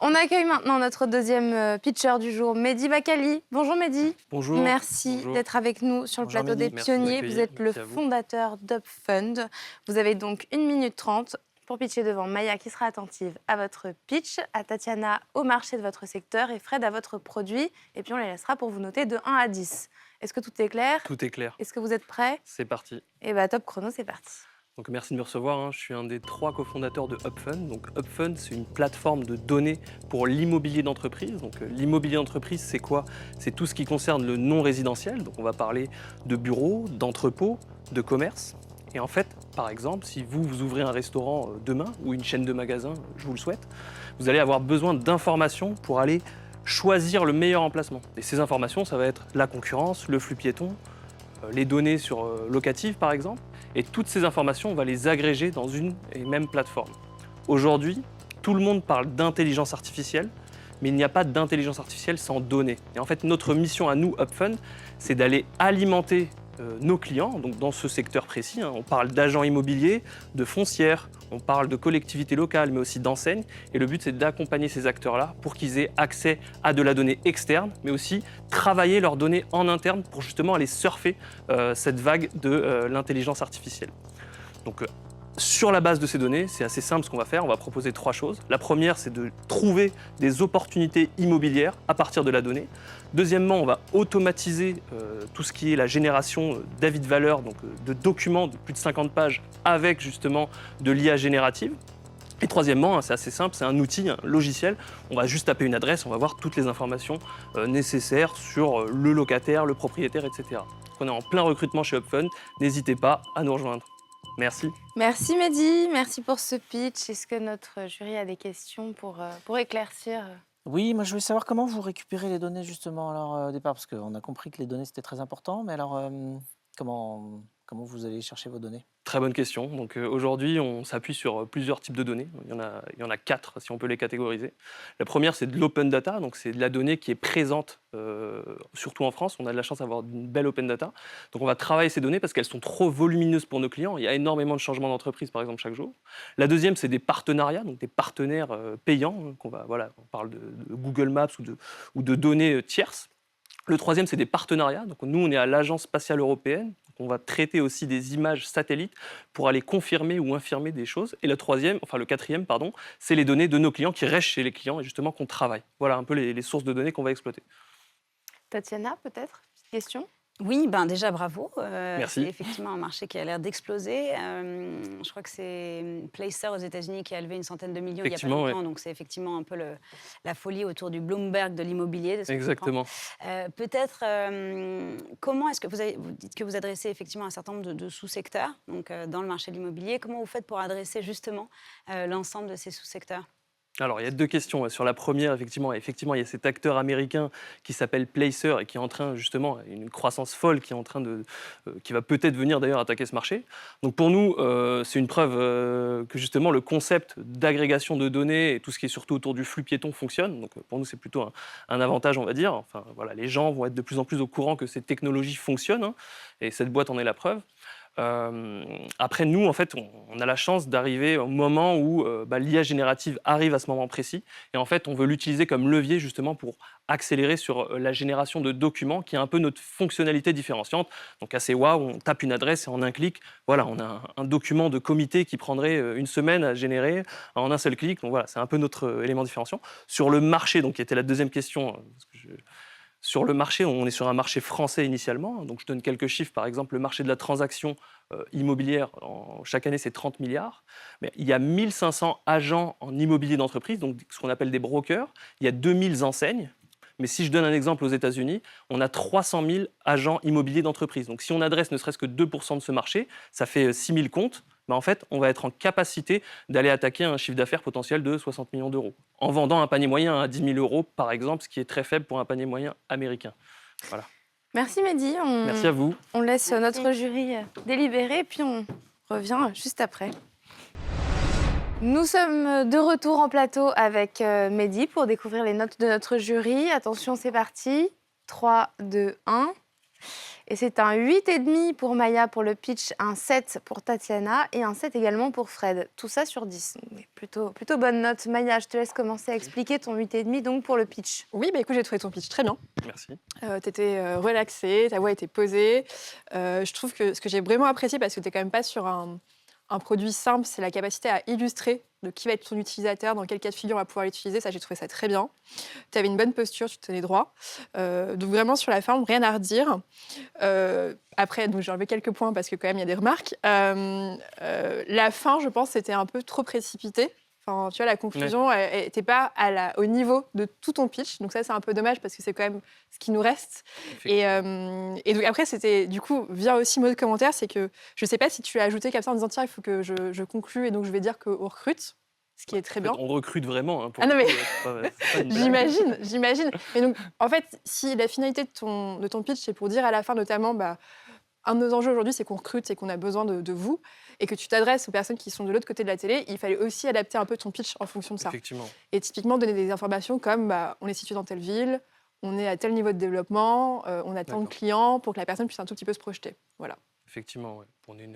On accueille maintenant notre deuxième pitcher du jour, Mehdi Bakali. Bonjour Mehdi. Bonjour. Merci Bonjour. d'être avec nous sur le Bonjour plateau Mehdi. des Merci de pionniers. Vous m'accueillir. êtes le Merci à vous. fondateur d'UpFund. Vous avez donc 1 minute 30 pour pitcher devant Maya qui sera attentive à votre pitch, à Tatiana au marché de votre secteur et Fred à votre produit. Et puis on les laissera pour vous noter de 1 à 10. Est-ce que tout est clair? Tout est clair. Est-ce que vous êtes prêts? C'est parti. Eh bien, top chrono, c'est parti. Donc merci de me recevoir. Je suis un des 3 cofondateurs de UpFund. Donc UpFund, c'est une plateforme de données pour l'immobilier d'entreprise. Donc l'immobilier d'entreprise, c'est quoi? C'est tout ce qui concerne le non résidentiel. Donc on va parler de bureaux, d'entrepôts, de commerce. Et en fait, par exemple, si vous ouvrez un restaurant demain ou une chaîne de magasins, je vous le souhaite, vous allez avoir besoin d'informations pour aller choisir le meilleur emplacement. Et ces informations, ça va être la concurrence, le flux piéton, les données sur locatives par exemple. Et toutes ces informations, on va les agréger dans une et même plateforme. Aujourd'hui, tout le monde parle d'intelligence artificielle, mais il n'y a pas d'intelligence artificielle sans données. Et en fait, notre mission à nous, UpFund, c'est d'aller alimenter nos clients, donc dans ce secteur précis. On parle d'agents immobiliers, de foncières, on parle de collectivités locales, mais aussi d'enseignes. Et le but, c'est d'accompagner ces acteurs-là pour qu'ils aient accès à de la donnée externe, mais aussi travailler leurs données en interne pour justement aller surfer cette vague de l'intelligence artificielle. Donc, sur la base de ces données, c'est assez simple ce qu'on va faire. On va proposer 3 choses. La première, c'est de trouver des opportunités immobilières à partir de la donnée. Deuxièmement, on va automatiser tout ce qui est la génération d'avis de valeur, donc de documents de plus de 50 pages avec justement de l'IA générative. Et troisièmement, c'est assez simple, c'est un outil, un logiciel. On va juste taper une adresse, on va voir toutes les informations nécessaires sur le locataire, le propriétaire, etc. Donc on est en plein recrutement chez UpFund. N'hésitez pas à nous rejoindre. Merci. Merci Mehdi, merci pour ce pitch. Est-ce que notre jury a des questions pour éclaircir Oui, moi je voulais savoir comment vous récupérez les données justement alors, au départ, parce qu'on a compris que les données c'était très important, mais alors comment vous allez chercher vos données? Très bonne question. Donc aujourd'hui, on s'appuie sur plusieurs types de données. Il y en a 4 si on peut les catégoriser. La première, c'est de l'open data, donc c'est de la donnée qui est présente surtout en France. On a de la chance d'avoir une belle open data. Donc on va travailler ces données parce qu'elles sont trop volumineuses pour nos clients. Il y a énormément de changements d'entreprise, par exemple, chaque jour. La deuxième, c'est des partenariats, donc des partenaires payants. On parle de Google Maps ou de données tierces. Le troisième, c'est des partenariats. Donc nous, on est à l'Agence spatiale européenne. Donc on va traiter aussi des images satellites pour aller confirmer ou infirmer des choses. Et le quatrième, c'est les données de nos clients qui restent chez les clients et justement qu'on travaille. Voilà un peu les sources de données qu'on va exploiter. Tatiana, peut-être? Petite question? Oui, ben déjà bravo. Merci. C'est effectivement un marché qui a l'air d'exploser. Je crois que c'est Placer aux États-Unis qui a levé une centaine de millions il y a pas Effectivement, longtemps. Donc c'est effectivement un peu la folie autour du Bloomberg de l'immobilier. De ce que je comprends. Exactement. Peut-être, comment est-ce que vous dites que vous adressez effectivement un certain nombre de sous-secteurs donc, dans le marché de l'immobilier. Comment vous faites pour adresser justement l'ensemble de ces sous-secteurs? Alors, il y a 2 questions. Sur la première, effectivement, il y a cet acteur américain qui s'appelle Placer et qui est en train, justement, une croissance folle qui est en train qui va peut-être venir d'ailleurs attaquer ce marché. Donc pour nous, c'est une preuve que justement le concept d'agrégation de données et tout ce qui est surtout autour du flux piéton fonctionne. Donc pour nous, c'est plutôt un avantage, on va dire. Enfin, voilà, les gens vont être de plus en plus au courant que ces technologies fonctionnent, hein, et cette boîte en est la preuve. Après, nous, en fait, on a la chance d'arriver au moment où l'IA générative arrive à ce moment précis. Et en fait, on veut l'utiliser comme levier justement pour accélérer sur la génération de documents, qui est un peu notre fonctionnalité différenciante. Donc assez waouh, on tape une adresse et en un clic, voilà, on a un document de comité qui prendrait une semaine à générer en un seul clic. Donc voilà, c'est un peu notre élément différenciant. Sur le marché, donc qui était la deuxième question, sur le marché, on est sur un marché français initialement. Donc je donne quelques chiffres. Par exemple, le marché de la transaction immobilière, chaque année, c'est 30 milliards. Mais il y a 1500 agents en immobilier d'entreprise, donc ce qu'on appelle des brokers. Il y a 2000 enseignes. Mais si je donne un exemple aux États-Unis, on a 300 000 agents immobiliers d'entreprise. Donc si on adresse ne serait-ce que 2% de ce marché, ça fait 6 000 comptes. En fait, on va être en capacité d'aller attaquer un chiffre d'affaires potentiel de 60 millions d'euros, en vendant un panier moyen à 10 000 euros, par exemple, ce qui est très faible pour un panier moyen américain. Voilà. Merci Mehdi. Merci à vous. On laisse notre jury délibérer, puis on revient juste après. Nous sommes de retour en plateau avec Mehdi pour découvrir les notes de notre jury. Attention, c'est parti. 3, 2, 1. Et c'est un 8,5 pour Maya pour le pitch, un 7 pour Tatiana et un 7 également pour Fred. Tout ça sur 10. Donc, plutôt bonne note. Maya, je te laisse commencer à expliquer ton 8,5 donc pour le pitch. Oui, écoute, j'ai trouvé ton pitch très bien. Merci. Tu étais relaxée, ta voix était posée. Je trouve que ce que j'ai vraiment apprécié, parce que tu n'es quand même pas sur un produit simple, c'est la capacité à illustrer de qui va être ton utilisateur, dans quel cas de figure on va pouvoir l'utiliser. Ça, j'ai trouvé ça très bien. Tu avais une bonne posture, tu te tenais droit. Donc vraiment, sur la forme, rien à redire. Après, donc, j'ai enlevé quelques points parce que quand même, il y a des remarques. La fin, je pense, c'était un peu trop précipité. Enfin, tu vois, la conclusion n'était pas au niveau de tout ton pitch. Donc ça, c'est un peu dommage parce que c'est quand même ce qui nous reste. Et donc après, c'était, du coup, vient aussi mot de commentaire, c'est que je ne sais pas si tu as ajouté comme ça en disant, tiens, il faut que je conclue et donc je vais dire qu'on recrute, ce qui est très bien. On recrute vraiment. Hein, pour non, mais c'est pas une blague. j'imagine. Mais donc, en fait, si la finalité de ton pitch, c'est pour dire à la fin, notamment, un de nos enjeux aujourd'hui, c'est qu'on recrute et qu'on a besoin de vous, et que tu t'adresses aux personnes qui sont de l'autre côté de la télé, il fallait aussi adapter un peu ton pitch en fonction de ça. Effectivement. Et typiquement, donner des informations comme on est situé dans telle ville, on est à tel niveau de développement, on a tant de clients, pour que la personne puisse un tout petit peu se projeter. Voilà. Effectivement, ouais. On est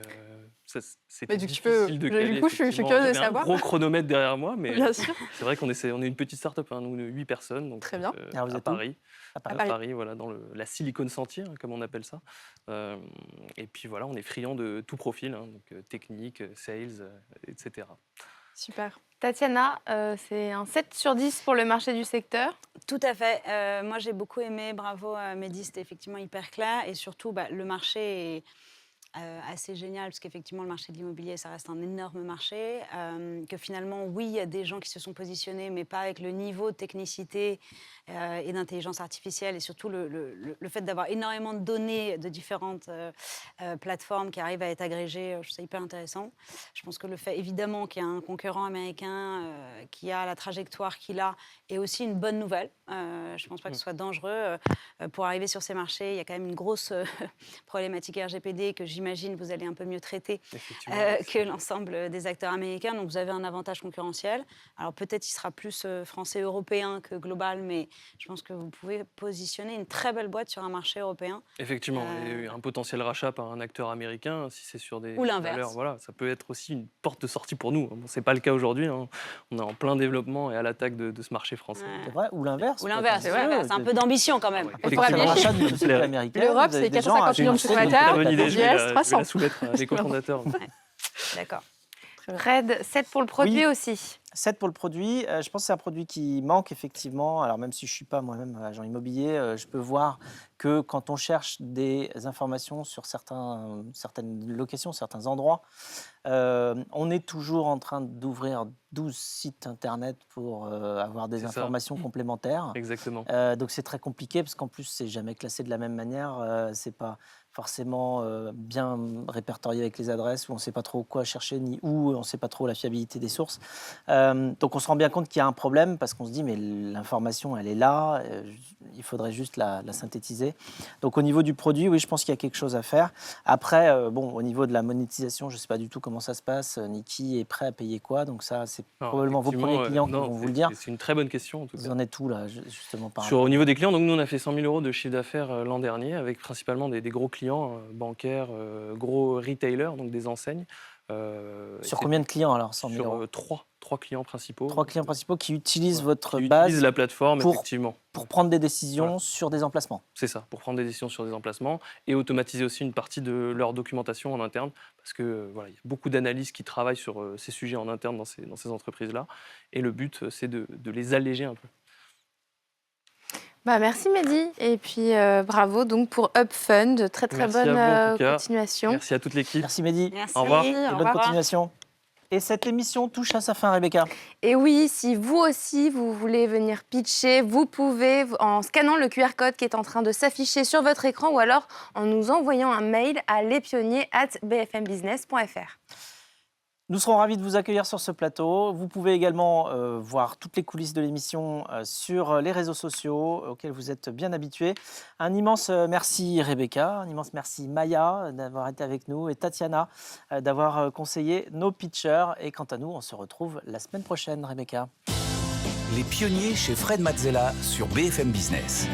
c'était Mais difficile de caler. du coup, je suis curieuse de J'avais savoir. un gros chronomètre derrière moi, mais Bien sûr. c'est vrai qu'on est une petite start-up, hein, nous, 8 personnes. Donc, Très bien. Alors, vous à êtes où Paris. À À Paris. Paris, voilà, dans la Silicon Sentier, hein, comme on appelle ça. Et puis voilà, on est friand de tout profil, hein, donc technique, sales, etc. Super. Tatiana, c'est un 7 sur 10 pour le marché du secteur. Tout à fait. Moi, j'ai beaucoup aimé. Bravo, Mehdi, c'était effectivement hyper clair. Et surtout, le marché est assez génial, parce qu'effectivement, le marché de l'immobilier, ça reste un énorme marché. Que finalement, oui, il y a des gens qui se sont positionnés, mais pas avec le niveau de technicité et d'intelligence artificielle. Et surtout, le fait d'avoir énormément de données de différentes plateformes qui arrivent à être agrégées, je trouve ça hyper intéressant. Je pense que le fait, évidemment, qu'il y a un concurrent américain qui a la trajectoire qu'il a, est aussi une bonne nouvelle. Je ne pense pas que ce soit dangereux. Pour arriver sur ces marchés, il y a quand même une grosse problématique RGPD que j'imagine vous allez un peu mieux traiter que l'ensemble des acteurs américains. Donc, vous avez un avantage concurrentiel. Alors, peut-être il sera plus français-européen que global, mais je pense que vous pouvez positionner une très belle boîte sur un marché européen. Effectivement, et un potentiel rachat par un acteur américain, si c'est sur des Ou l'inverse. valeurs, voilà, ça peut être aussi une porte de sortie pour nous. Bon, c'est pas le cas aujourd'hui, hein. On est en plein développement et à l'attaque de ce marché français. Ouais. C'est vrai, ou l'inverse. Ou l'inverse, c'est un peu d'ambition quand même. Ouais. Il faudra Le vérifier. rachat d'une société américaine. L'Europe, vous avez c'est des gens à 450 millions de acheter consommateurs. Très bonne idée, je vais US, la 300. soumettre à les cofondateurs. D'accord. Fred, 7 pour le produit Oui. aussi. 7 pour le produit. Je pense que c'est un produit qui manque effectivement. Alors même si je ne suis pas moi-même agent immobilier, je peux voir que quand on cherche des informations sur certaines locations, certains endroits, on est toujours en train d'ouvrir 12 sites internet pour avoir des C'est ça. informations complémentaires. Exactement. Donc c'est très compliqué parce qu'en plus c'est jamais classé de la même manière. C'est pas forcément bien répertorié avec les adresses où on ne sait pas trop quoi chercher ni où, on ne sait pas trop la fiabilité des sources. Donc on se rend bien compte qu'il y a un problème parce qu'on se dit mais l'information elle est là, il faudrait juste la synthétiser. Donc au niveau du produit, oui, je pense qu'il y a quelque chose à faire. Après, au niveau de la monétisation, je ne sais pas du tout comment ça se passe, ni qui est prêt à payer quoi. Donc ça, c'est Alors, probablement vos effectivement, premiers clients qui non, vont vous le dire. C'est une très bonne question en tout cas. Vous en êtes où là, justement par Au niveau des clients, donc nous on a fait 100 000 euros de chiffre d'affaires l'an dernier avec principalement des gros clients bancaires, gros retailers, donc des enseignes. Sur combien de clients alors 100 000 euros Sur trois clients principaux. 3 clients principaux qui utilisent Ouais, votre qui base utilisent la plateforme, pour- effectivement. pour prendre des décisions Voilà. sur des emplacements. C'est ça, pour prendre des décisions sur des emplacements et automatiser aussi une partie de leur documentation en interne, parce que voilà, il y a beaucoup d'analystes qui travaillent sur ces sujets en interne dans ces entreprises-là, et le but c'est de les alléger un peu. Merci Mehdi. Et puis bravo donc pour UpFund. Très Merci à bonne vous, en tout cas. continuation. Merci à toute l'équipe. Merci Mehdi. Merci. Au revoir. Et Au bonne revoir. continuation. Et cette émission touche à sa fin, Rebecca. Et oui, si vous aussi vous voulez venir pitcher, vous pouvez en scannant le QR code qui est en train de s'afficher sur votre écran ou alors en nous envoyant un mail à lespionniers@bfmbusiness.fr. Nous serons ravis de vous accueillir sur ce plateau. Vous pouvez également voir toutes les coulisses de l'émission sur les réseaux sociaux auxquels vous êtes bien habitués. Un immense merci Rebecca, un immense merci Maya d'avoir été avec nous et Tatiana d'avoir conseillé nos pitchers. Et quant à nous, on se retrouve la semaine prochaine, Rebecca. Les pionniers chez Fred Mazzella sur BFM Business.